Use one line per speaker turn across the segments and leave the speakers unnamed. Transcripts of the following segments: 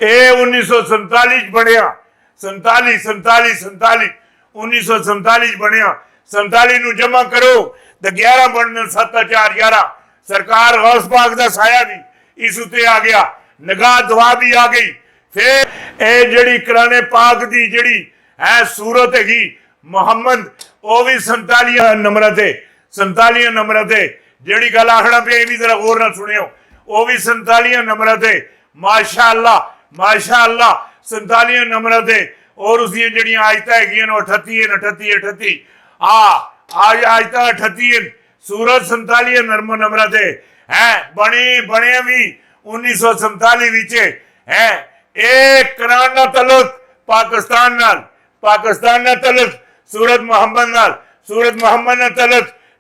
ਇਹ 1947 ਬਣਿਆ 1947 ਬਣਿਆ 47 ਨੂੰ ਜਮਾ ਕਰੋ ਤੇ 11 ਬਣਨ 7 4 11 ਸਰਕਾਰ ਗੌਸ ਪਾਕ ਦਾ ਸਾਇਆ ਵੀ ਇਸ ਉੱਤੇ ਆ ਗਿਆ ਨਿਗਾਹ ਦੁਆ ਵੀ ਆ ਗਈ ਫਿਰ ਇਹ ਜਿਹੜੀ ਕੁਰਾਨ ਪਾਕ ਦੀ ਜਿਹੜੀ ਹੈ ਸੂਰਤ ਹੈਗੀ ਮੁਹੰਮਦ ਉਹ ਵੀ 47 ਨੰਬਰਾਂ ਤੇ ਜਿਹੜੀ ਗੱਲ ਆਖਣਾ ਪਿਆ ਇਹ ਵੀ ਜ਼ਰਾ ਗੌਰ ਨਾਲ ਸੁਣਿਓ ਉਹ ਵੀ 47 ਨੰਬਰਾਂ ਤੇ ਮਾਸ਼ਾ ਅੱਲਾਹ 47 ਨੰਬਰਾਂ ਤੇ ਔਰ ਉਸਦੀਆਂ ਜਿਹੜੀਆਂ ਆਇਤਾਂ ਹੈਗੀਆਂ 38 ਆਇਤਾਂ 38 ਸੂਰਤ 47 ਨੰਬਰਾਂ ਤੇ ਹੈ ਬਣਿਆ ਵੀ 1947 ਵਿੱਚ ਹੈ ਇਹ ਕੁਰਾਨ ਨਾਲ ਤਲਕ ਪਾਕਿਸਤਾਨ ਨਾਲ ਤਲਕ ਸੂਰਤ ਮੁਹੰਮਦ ਨਾਲ ਤਲਕ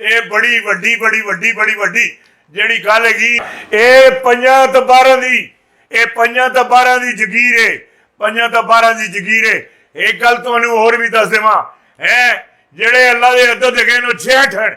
ਇਹ ਬੜੀ ਵੱਡੀ ਜਿਹੜੀ ਗੱਲ ਹੈਗੀ ਇਹ 5 ਤੋਂ 12 ਦੀ ਜਗੀਰ ਹੈ ਇੱਕ ਗੱਲ ਤੁਹਾਨੂੰ ਹੋਰ ਵੀ ਦੱਸ ਦੇਵਾਂ ਹੈ ਜਿਹੜੇ ਅੱਲਾਹ ਦੇ ਅਦਦ ਹੈਗੇ ਨੇ 66 ਹਨ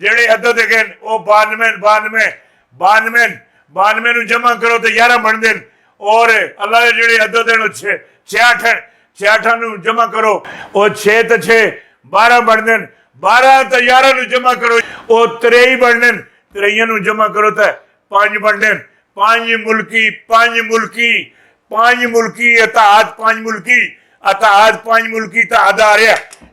ਜਿਹੜੇ ਅਦਦ ਹੈਗੇ ਉਹ 92 ਨੂੰ ਜਮਾ ਕਰੋ ਤੇ 11 ਬਣਦੇ ਨੇ ਔਰ ਅੱਲਾਹ ਦੇ ਜਿਹੜੇ ਅਦਦ ਨੇ 66 ਨੂੰ ਜਮਾ ਕਰੋ ਉਹ 6 ਤੇ 6 12 ਬਣਦੇ ਨੇ 12 ਤੇ 11 ਨੂੰ ਜਮਾ ਕਰੋ ਉਹ 23 ਬਣਦੇ ਨੇ 23 ਨੂੰ ਜਮਾ ਕਰੋ ਤੇ 5 ਬਣਦੇ ਨੇ 5 ਮੁਲਕੀ ਇਤਿਹਾਦ 5 ਮੁਲਕੀ ਇਤਿਹਾਦ ਆ ਰਿਹਾ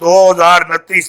2029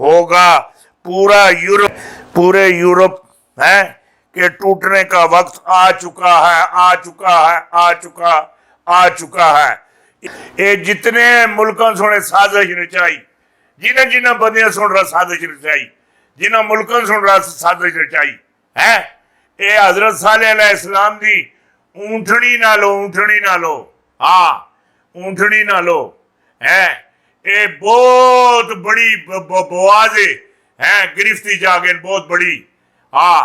ہوگا پورے یورپ ہے کہ ٹوٹنے کا وقت آ چکا ہے یہ جتنے ملکوں سنے سازش رچائی جنہ بندیاں سن رہا سازش رچائی جنہ ملکوں سن رہا سازش رچائی ہے اے حضرت صالح علیہ السلام دی اونٹھنی نہ لو ہاں اونٹھنی نہ لو ہے اے بہت بڑی بوازے ہیں گرفتی جاگے بہت بڑی ہاں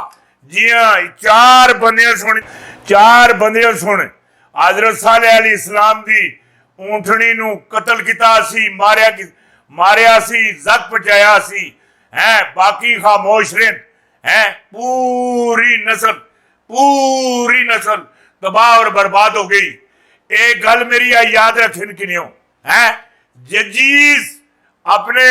جی ہاں چار بندیاں سن حضرت صالح علیہ السلام دی اونٹھنی نو قتل کیتا سی ماریا سی زخم پہنچایا سی ہیں باقی خاموش رہن ہیں پوری نسل تباہ اور برباد ہو گئی ایک گل میری یاد رکھن کنیوں ہیں ججیز اپنے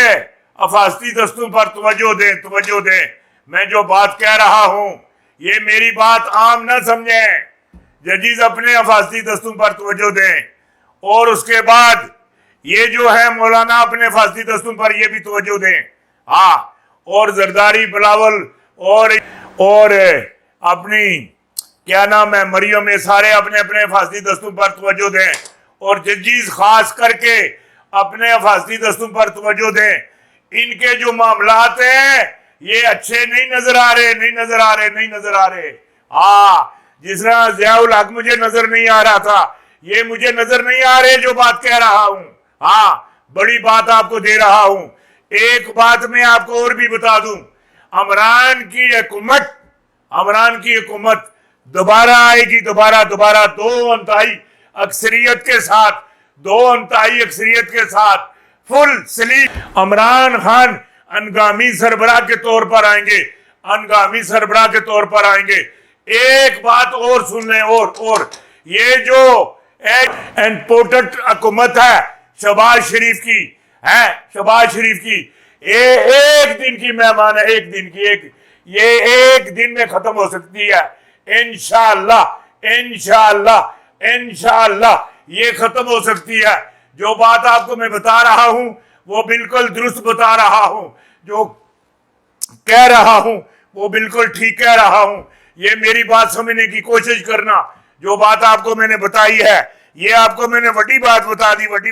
افاستی دستوں پر توجہ دیں میں جو بات کہہ رہا ہوں یہ میری بات عام نہ سمجھیں ججیز اپنے افاستی دستوں پر توجہ دیں اور اس کے بعد یہ جو ہے مولانا اپنے افاستی دستوں پر یہ بھی توجہ دیں ہاں اور زرداری بلاول اور اپنی کیا نام ہے مریم یہ سارے اپنے افاستی دستوں پر توجہ دیں اور ججیز خاص کر کے اپنے افاستی دستوں پر توجہ دیں ان کے جو معاملات ہیں یہ اچھے نہیں نظر آ رہے ہاں جس طرح ضیاء الحق مجھے نظر نہیں آ رہا تھا یہ مجھے نظر نہیں آ رہے جو بات کہہ رہا ہوں ہاں بڑی بات آپ کو دے رہا ہوں ایک بات میں آپ کو اور بھی بتا دوں عمران کی حکومت دوبارہ آئے گی دوبارہ دو انتہائی اکثریت کے ساتھ فل سلیپ عمران خان انگامی سربراہ کے طور پر آئیں گے ایک بات اور سن لیں اور یہ جو امپورٹنٹ حکومت ہے شہباز شریف کی یہ ایک دن کی مہمان ہے یہ ایک دن میں ختم ہو سکتی ہے انشاءاللہ یہ ختم ہو سکتی ہے جو بات آپ کو میں بتا رہا ہوں وہ بالکل درست بتا رہا ہوں جو کہہ رہا ہوں وہ بالکل ٹھیک کہہ رہا ہوں یہ میری بات سمجھنے کی کوشش کرنا جو بات آپ کو میں نے بتائی ہے یہ آپ کو میں نے بڑی بات بتا دی بڑی